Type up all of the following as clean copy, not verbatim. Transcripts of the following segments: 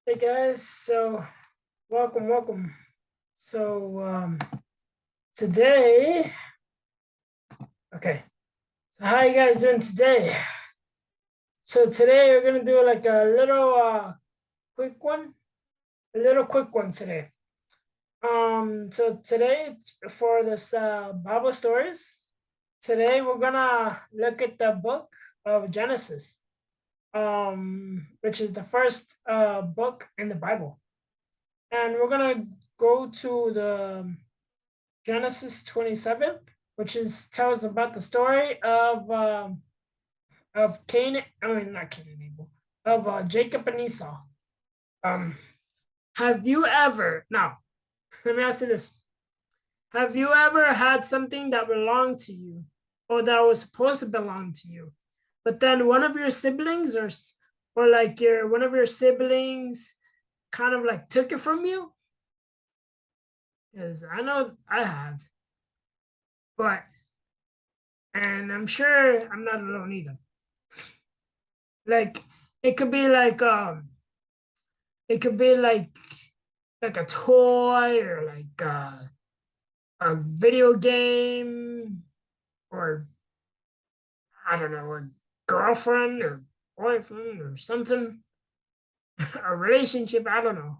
Hey guys, so welcome. So today, okay. So how you guys doing today? So today we're gonna do like a little quick one, a little quick one today. So today for this Bible stories, today we're gonna look at the book of Genesis, which is the first book in the Bible, and we're gonna go to the Genesis 27, which is tells about the story of Cain. I mean, not Cain and Abel, of Jacob and Esau. Um, have you ever now? Let me ask you this: have you ever had something that belonged to you, or that was supposed to belong to you, but then one of your siblings, or like your one of your siblings, kind of like took it from you? Because I know I have, but and I'm sure I'm not alone either. Like it could be like it could be like a toy or like a video game or I don't know, a girlfriend or boyfriend or something, a relationship, I don't know.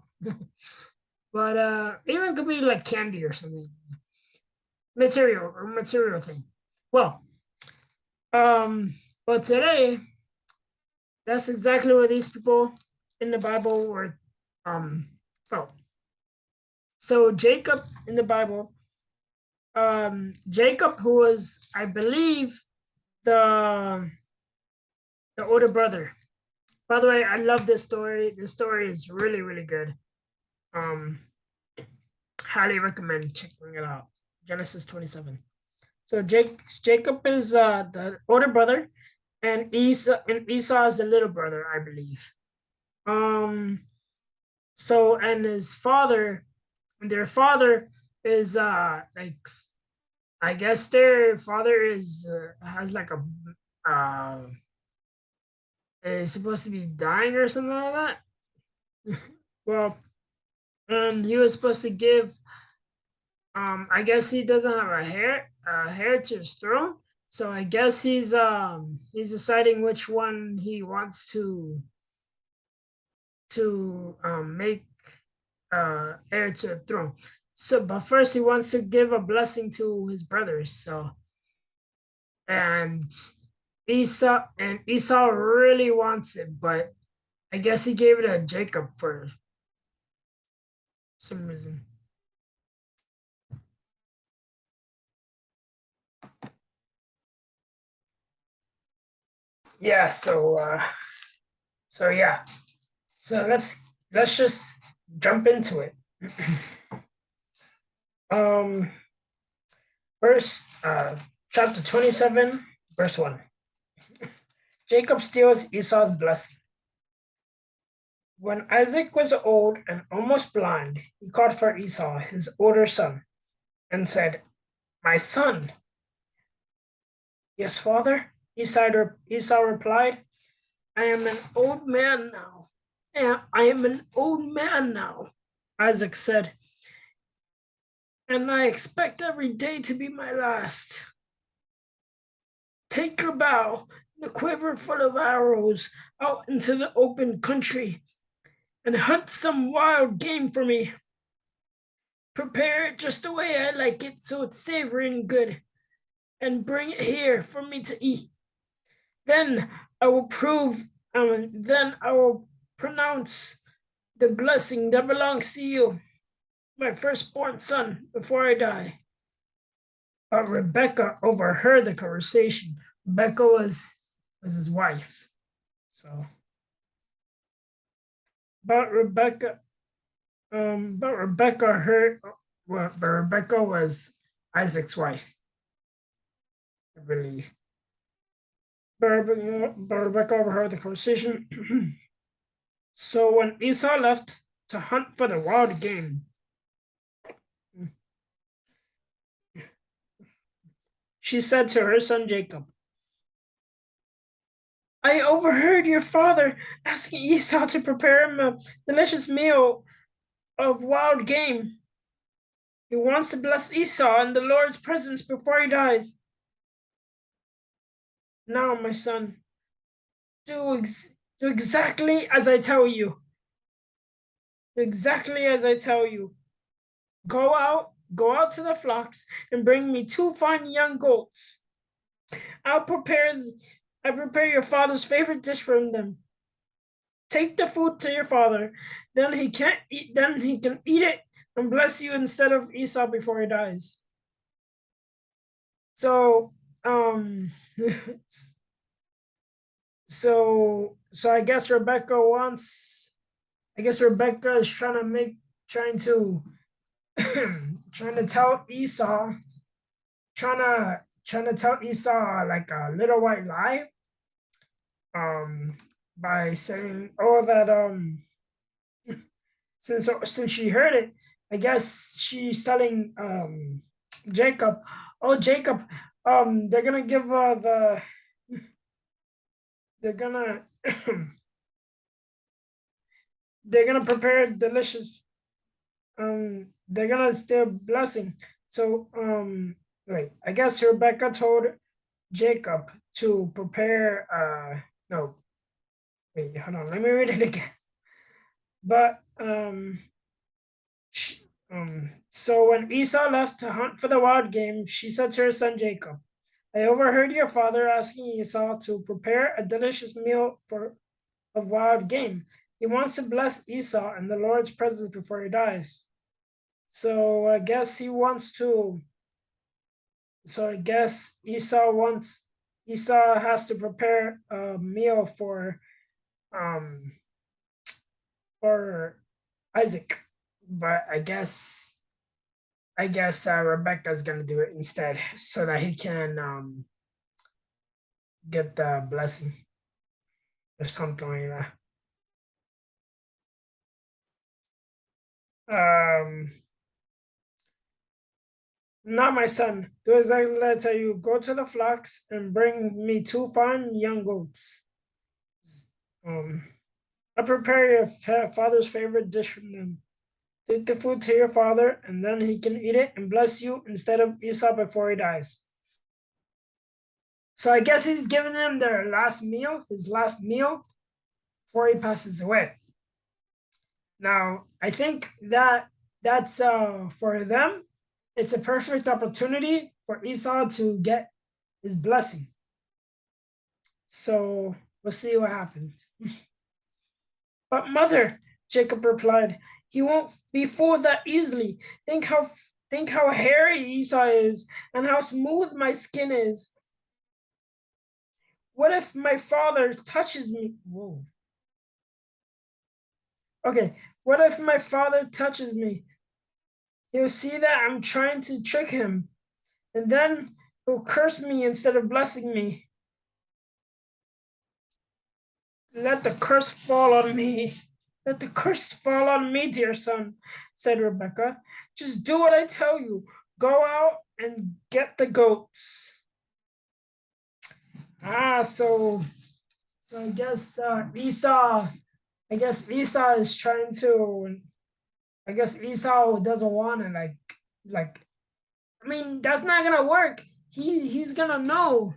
But even could be like candy or something. Material thing. Well, um but today that's exactly what these people in the Bible were felt. So Jacob in the Bible, Jacob, who was, I believe, the the older brother. By the way, I love this story. This story is really good. Um, highly recommend checking it out. Genesis 27. So Jacob is the older brother, and Esau is the little brother, I believe. Um, so and their father is like I guess their father is has like a uh, is supposed to be dying or something like that. Well, and he was supposed to give. I guess he doesn't have a hair to his throne, so I guess he's deciding which one he wants to make heir to the throne. So, but first he wants to give a blessing to his brothers. So and Esau really wants it, but I guess he gave it to Jacob for some reason. Yeah, so yeah. So let's just jump into it. um First chapter 27, verse 1. Jacob steals Esau's blessing. When Isaac was old and almost blind, he called for Esau, his older son, and said, "My son." "Yes, father," Esau replied, "I am an old man now. Yeah, I am an old man now," Isaac said, "and I expect every day to be my last. Take your bow and a quiver full of arrows out into the open country and hunt some wild game for me. Prepare it just the way I like it so it's savory and good, and bring it here for me to eat. Then I will then I will pronounce the blessing that belongs to you, my firstborn son, before I die." But Rebecca overheard the conversation. Rebecca was his wife. So, but Rebecca heard. Well, but Rebecca was Isaac's wife, I believe. But Rebecca overheard the conversation. So when Esau left to hunt for the wild game, she said to her son Jacob, I overheard your father asking Esau to prepare him a delicious meal of wild game. He wants to bless Esau in the Lord's presence before he dies. Now, my son, do, do exactly as I tell you. Do exactly as I tell you. Go out to the flocks and bring me two fine young goats. I'll prepare I prepare your father's favorite dish from them. Take the food to your father, then he can eat it and bless you instead of Esau before he dies. So so I guess Rebecca is trying to trying to tell Esau trying to tell Esau like a little white lie um by saying that since she heard it, I guess she's telling Jacob, oh Jacob, they're gonna give they're gonna they're gonna prepare delicious they're gonna still blessing. So wait, I guess Rebecca told Jacob to prepare no wait hold on, let me read it again. But so when Esau left to hunt for the wild game, she said to her son Jacob, I overheard your father asking Esau to prepare a delicious meal of wild game. He wants to bless Esau in the Lord's presence before he dies. So I guess he wants to. So I guess Esau has to prepare a meal um for Isaac, but I guess Rebecca's gonna do it instead so that he can get the blessing or something like that. Not my son. Do exactly as I tell you. Go to the flocks and bring me two fine young goats. Um, I prepare your father's favorite dish from them. Take the food to your father, and then he can eat it and bless you instead of Esau before he dies. So I guess he's giving them his last meal, before he passes away. Now, I think that's for them, it's a perfect opportunity for Esau to get his blessing. So we'll see what happens. But mother, Jacob replied, he won't be fooled that easily. Think how hairy Esau is and how smooth my skin is. What if my father touches me? Whoa. Okay, what if my father touches me? He'll see that I'm trying to trick him, and then he'll curse me instead of blessing me. Let the curse fall on me. Let the curse fall on me, dear son, said Rebecca. Just do what I tell you. Go out and get the goats. Ah, so I guess Esau is trying to I guess Esau doesn't want to like I mean that's not gonna work. He's gonna know.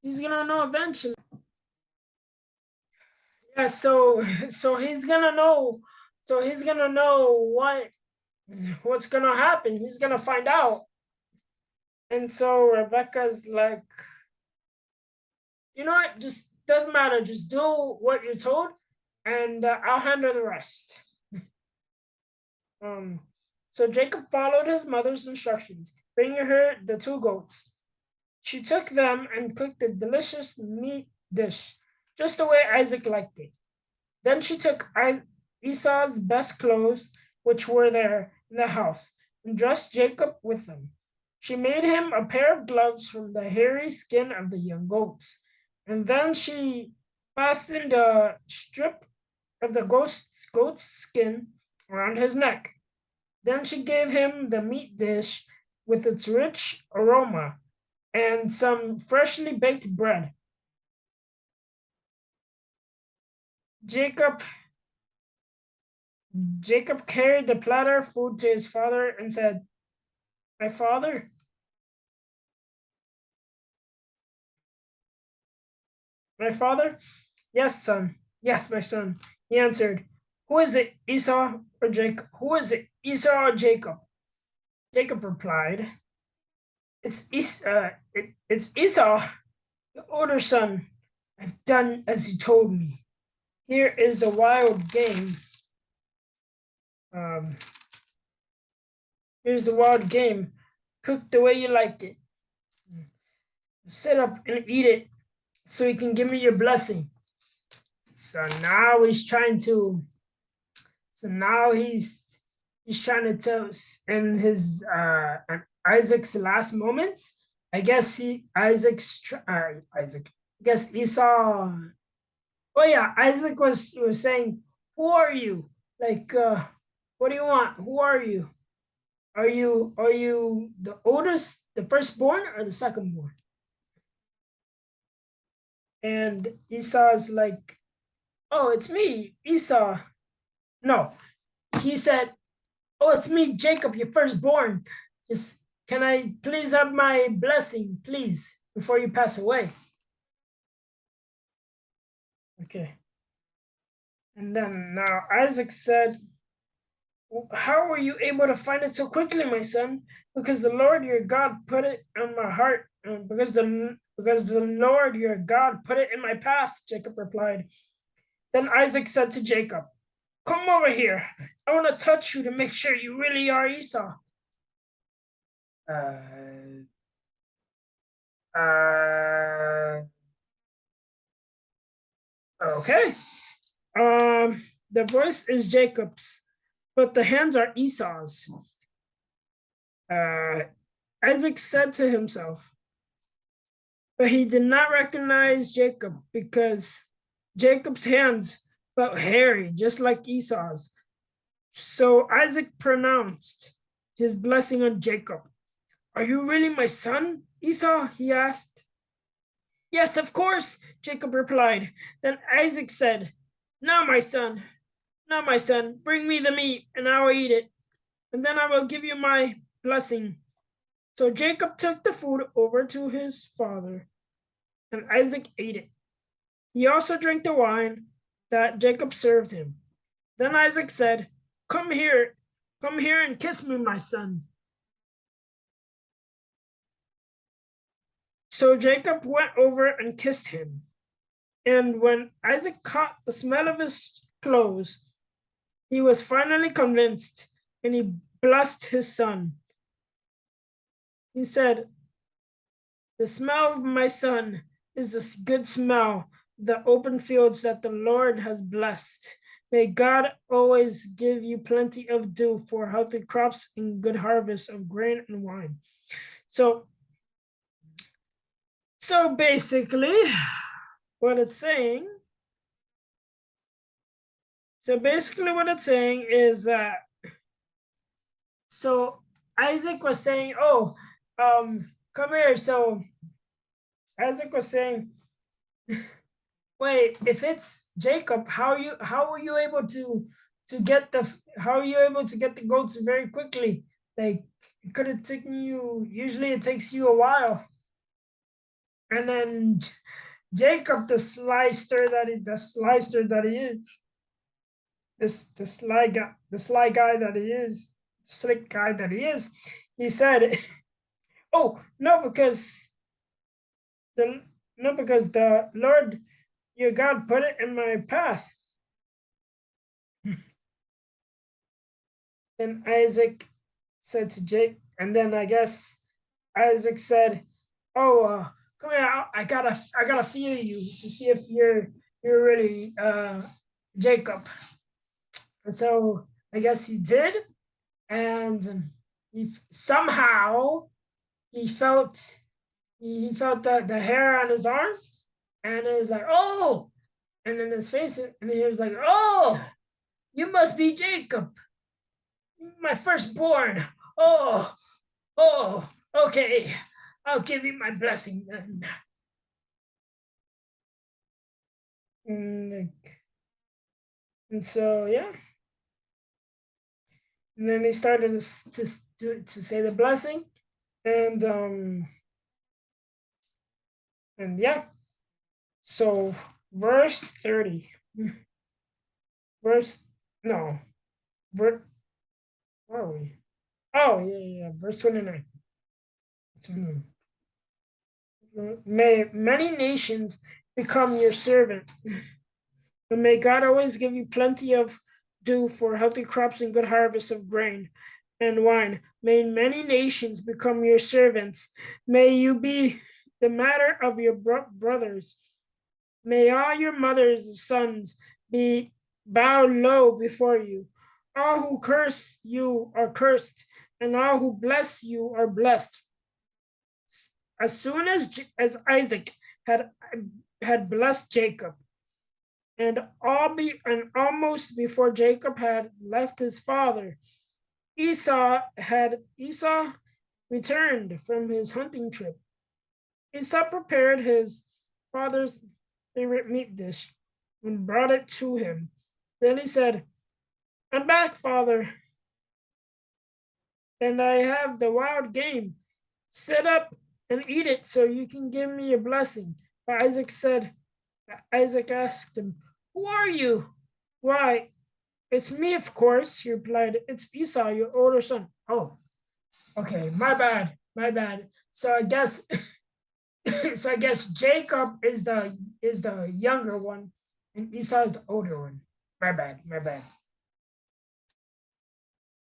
He's gonna know eventually. Yeah, so he's gonna know. So he's gonna know what's gonna happen. He's gonna find out. And so Rebecca's like, you know what? Just doesn't matter. Just do what you're told, and I'll handle the rest. Um, so Jacob followed his mother's instructions, bringing her the two goats. She took them and cooked a delicious meat dish, just the way Isaac liked it. Then she took Esau's best clothes, which were there in the house, and dressed Jacob with them. She made him a pair of gloves from the hairy skin of the young goats, and then she fastened a strip of the goat's skin around his neck. Then she gave him the meat dish with its rich aroma and some freshly baked bread. Jacob Jacob carried the platter of food to his father and said, "My father?" "My father?" "Yes, son. Yes, my son." He answered. "Who is it, Esau or Jacob? Who is it, Esau or Jacob?" Jacob replied, it's Esau, your older son. I've done as you told me. Here is the wild game. Um, Here's the wild game, cooked the way you like it. Sit up and eat it so you can give me your blessing." So now he's trying to. So now he's trying to tell in his Isaac's last moments. I guess Isaac. I guess Esau. Oh yeah, Isaac was saying, "Who are you? Like, what do you want? Who are you? Are you the oldest, the firstborn, or the secondborn?" And Esau's like, "Oh, it's me, Esau." No, he said, "Oh, it's me, Jacob, your firstborn. Just can I please have my blessing, please, before you pass away?" Okay. And then now Isaac said, "How were you able to find it so quickly, my son? Because the Lord your God put it on my heart. Because the Lord your God put it in my path," Jacob replied. Then Isaac said to Jacob, "Come over here. I want to touch you to make sure you really are Esau." Uh, uh, okay. The voice is Jacob's, but the hands are Esau's. Uh, Isaac said to himself, but he did not recognize Jacob because Jacob's hands felt hairy, just like Esau's. So Isaac pronounced his blessing on Jacob. "Are you really my son, Esau?" he asked. "Yes, of course," Jacob replied. Then Isaac said, "Now, my son, now, my son, bring me the meat, and I will eat it, and then I will give you my blessing." So Jacob took the food over to his father, and Isaac ate it. He also drank the wine that Jacob served him. Then Isaac said, come here and kiss me, my son." So Jacob went over and kissed him. And when Isaac caught the smell of his clothes, he was finally convinced, and he blessed his son. He said, "The smell of my son is a good smell, the open fields that the Lord has blessed. May God always give you plenty of dew for healthy crops and good harvest of grain and wine." So, so basically, what it's saying, what it's saying is that so Isaac was saying, "Oh, come here." So Isaac was saying, "Wait, if it's Jacob, how were you able to get the how are you able to get the goats very quickly? Like it could have taken you. Usually, it takes you a while." And then Jacob, the slyster that he is, the sly guy that he is, slick guy that he is, he said, "Oh no, the because the Lord your God put it in my path." Then Isaac said to Jake, and then I guess Isaac said, "Oh, come here! I gotta feel you to see if you're really Jacob." And so I guess he did, and somehow he felt he felt the hair on his arm, and it was like, "Oh!" And then his face, and he was like, "Oh, you must be Jacob, my firstborn. Oh, oh, okay. I'll give you my blessing then." And And so yeah, and then he started to say the blessing, and and yeah. So verse 30, verse no, ver, where are we? Oh yeah, verse 29. May many nations become your servant. And may God always give you plenty of dew for healthy crops and good harvests of grain and wine. May many nations become your servants. May you be the matter of your brothers. May all your mother's sons be bowed low before you. All who curse you are cursed, and all who bless you are blessed. As soon as Isaac had blessed Jacob, and almost before Jacob had left his father, Esau returned from his hunting trip. Esau prepared his father's favorite meat dish and brought it to him. Then he said, "I'm back, father, and I have the wild game. Sit up and eat it so you can give me a blessing." But Isaac asked him, "Who are you?" "Why, it's me, of course," he replied. "It's Esau, your older son." Oh, okay, my bad. So I guess so I guess Jacob is the younger one and Esau is the older one. My bad.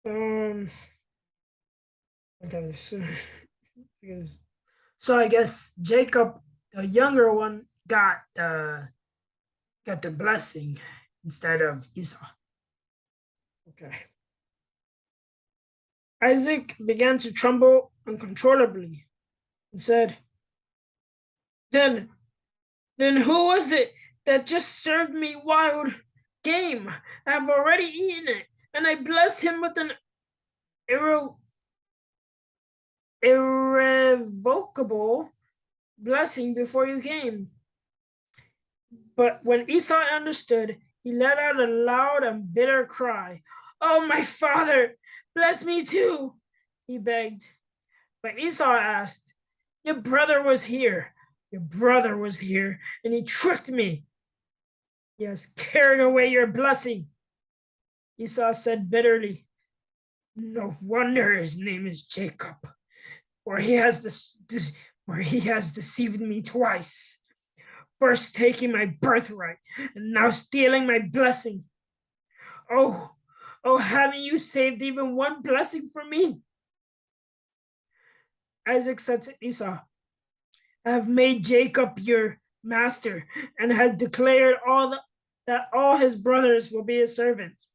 Um okay, so I guess Jacob, the younger one, got the blessing instead of Esau. Okay. Isaac began to tremble uncontrollably and said, Then then who was it that just served me wild game? I've already eaten it, and I blessed him with an irre- irrevocable blessing before you came." But when Esau understood, he let out a loud and bitter cry. "Oh, my father, bless me too," he begged. But Esau asked, Your brother was here. Your brother was here, and he tricked me. He has carried away your blessing." Esau said bitterly, "No wonder his name is Jacob, for he has deceived me twice, first taking my birthright and now stealing my blessing. Oh, oh, haven't you saved even one blessing for me?" Isaac said to Esau, "I have made Jacob your master and have declared that all his brothers will be his servants.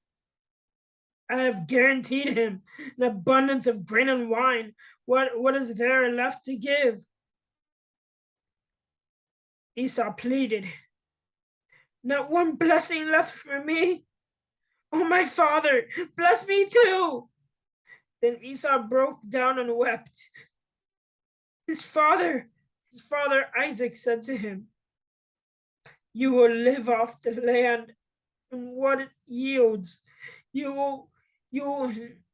I have guaranteed him an abundance of grain and wine. What is there left to give?" Esau pleaded, "Not one blessing left for me. Oh, my father, bless me too." Then Esau broke down and wept. His father, Isaac said to him, "You will live off the land and what it yields. You will, you will,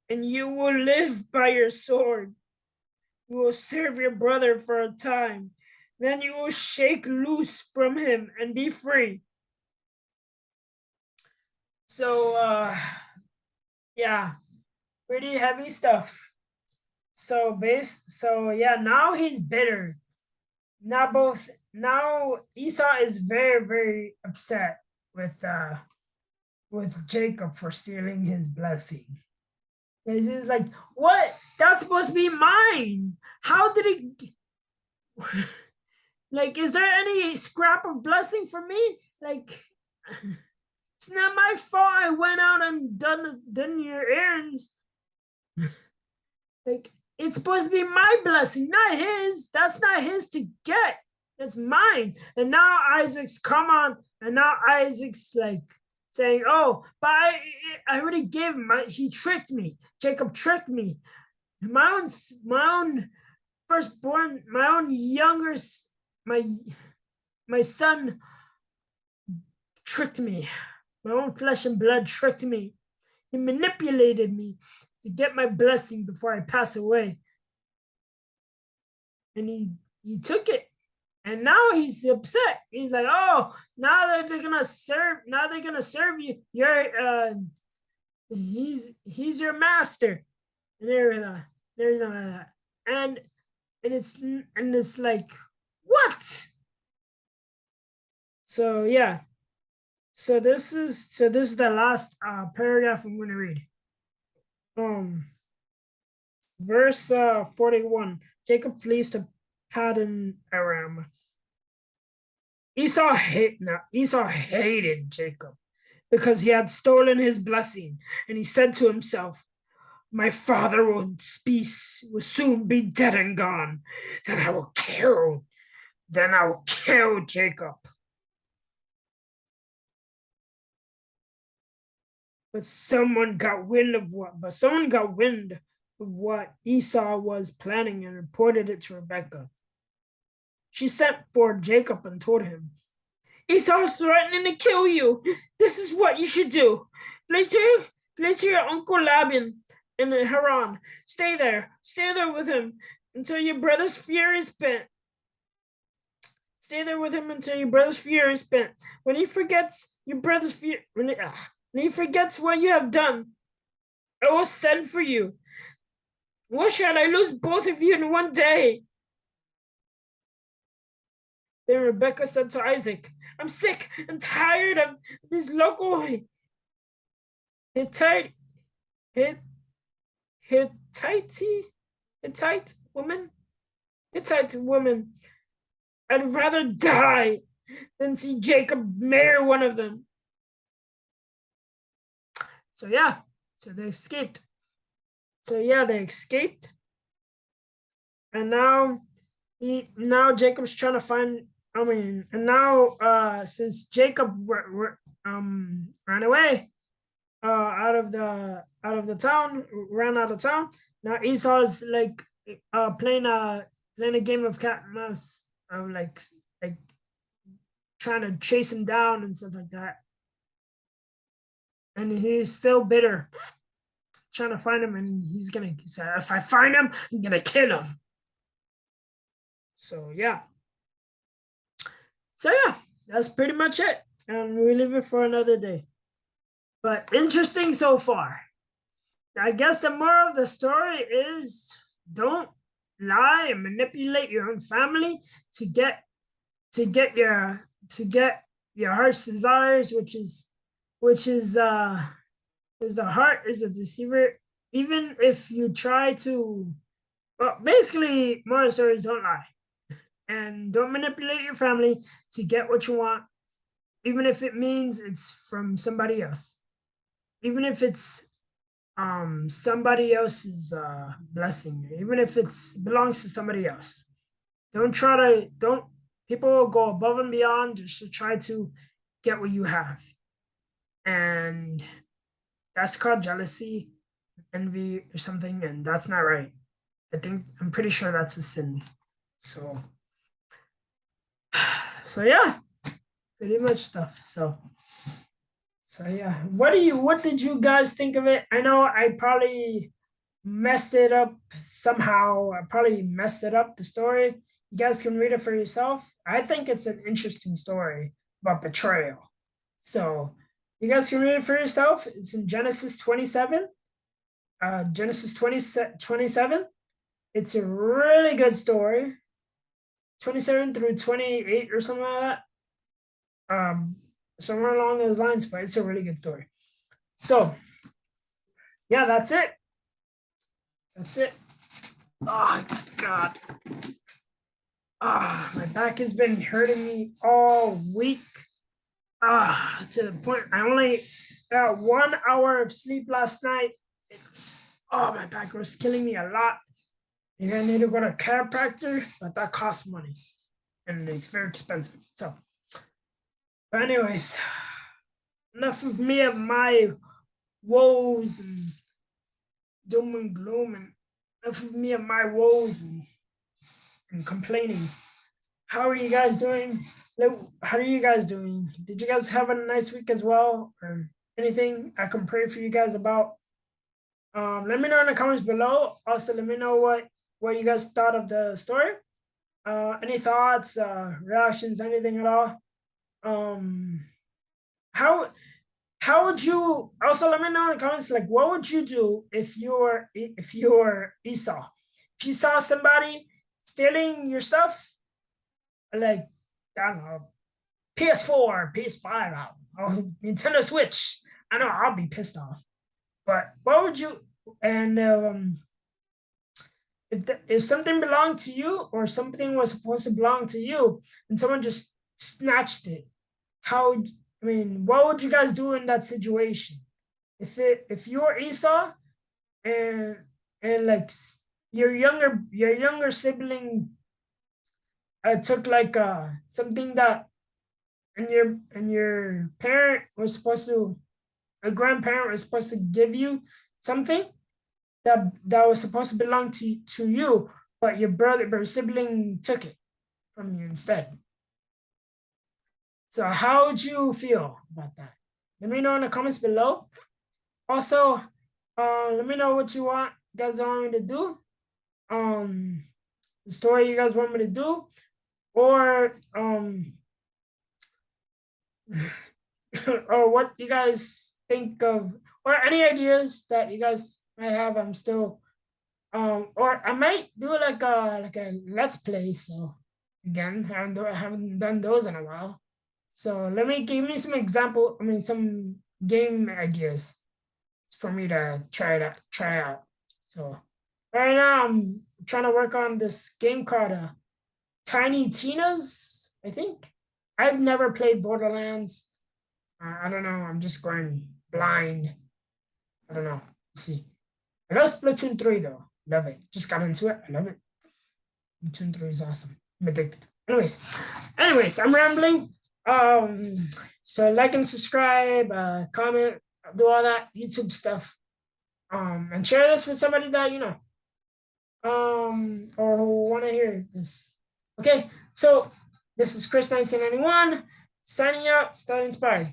and you will live by your sword. You will serve your brother for a time. Then you will shake loose from him and be free." So, yeah, pretty heavy stuff. So yeah, now he's bitter. Now Esau is very, very upset with Jacob for stealing his blessing. He's like, what? That's supposed to be mine. How did it like, is there any scrap of blessing for me? Like, it's not my fault I went out and done your errands. Like, it's supposed to be my blessing, not his. That's not his to get. That's mine. And now Isaac's come on, and now Isaac's like saying, "Oh, but I already gave him. He tricked me. Jacob tricked me. My own firstborn, my own younger, my my son tricked me. My own flesh and blood tricked me. He manipulated me to get my blessing before I pass away. And he took it. And now he's upset. He's like, oh, now that they're gonna serve you. He's your master. And there's that. And it's like, what? So yeah. So this is the last paragraph I'm going to read. Verse 41. Jacob flees to Paddan Aram. Esau hated Jacob because he had stolen his blessing, and he said to himself, "My father will soon be dead and gone. Then I will kill Jacob." But someone got wind of what Esau was planning and reported it to Rebekah. She sent for Jacob and told him, "Esau is threatening to kill you. This is what you should do. Flee to your uncle Laban in Haran. Stay there with him until your brother's fury is spent. Stay there with him until your brother's fury is spent. When he forgets when he forgets what you have done, I will send for you. What shall I lose both of you in one day?" Then Rebekah said to Isaac, "I'm sick and tired of these local Hittite women. I'd rather die than see Jacob marry one of them." So yeah, they escaped. And now Jacob's trying to find. And now since Jacob ran away out of the town, ran out of town. Now Esau's like playing a game of cat and mouse, like trying to chase him down and stuff like that. And he's still bitter, trying to find him, and he said, "If I find him, I'm gonna kill him." So yeah, that's pretty much it, and we leave it for another day. But interesting so far. I guess the moral of the story is don't lie and manipulate your own family to get your heart's desires, which is the heart is a deceiver. Even if you try to, well, basically, moral stories, don't lie and don't manipulate your family to get what you want, even if it means it's from somebody else, even if it's somebody else's blessing, even if it belongs to somebody else. Don't people will go above and beyond just to try to get what you have, and that's called jealousy, envy, or something, and that's not right. I'm pretty sure that's a sin. So yeah, pretty much stuff. So yeah, what did you guys think of it? I know I probably messed it up somehow. I probably messed it up, the story. You guys can read it for yourself. I think it's an interesting story about betrayal. So you guys can read it for yourself. It's in Genesis 27. Genesis 27. It's a really good story. 27 through 28 or something like that. Somewhere along those lines, but it's a really good story. So yeah, that's it. Oh God. My back has been hurting me all week. To the point I only got 1 hour of sleep last night. My back was killing me a lot. Maybe I need to go to a chiropractor, but that costs money and it's very expensive. So, but anyways, enough of me and my woes and doom and gloom, and enough of me and my woes and complaining. How are you guys doing? How are you guys doing? Did you guys have a nice week as well, or anything I can pray for you guys about? Let me know in the comments below. Also, let me know what you guys thought of the story. Any thoughts, reactions, anything at all? Um, how how would you also let me know in the comments, like, what would you do if you were Esau? If you saw somebody stealing your stuff, like, I don't know, PS4, PS5, Nintendo Switch, I know I'll be pissed off. But what would you, and if something belonged to you, or something was supposed to belong to you, and someone just snatched it, what would you guys do in that situation? If you're Esau, and like your younger sibling took like something that, and your parent was supposed to, a grandparent was supposed to give you something that was supposed to belong to you, but your sibling took it from you instead. So how would you feel about that? Let me know in the comments below. Also, let me know what you guys want me to do. The story you guys want me to do, or or what you guys think of, or any ideas that you guys might have. I'm still or I might do like a let's play. So again, I haven't done those in a while. So let me give me some example. Some game ideas for me to try out. So right now I'm trying to work on this game called Tiny Tina's, I think. I've never played Borderlands. I don't know. I'm just going blind. I don't know. Let's see. I love Splatoon 3 though. Love it. Just got into it. I love it. Splatoon 3 is awesome. I'm addicted. Anyways, I'm rambling. So like and subscribe, comment, do all that YouTube stuff. And share this with somebody that you know. Or who want to hear this. Okay, so this is Chris 1991 signing out. Stay inspired.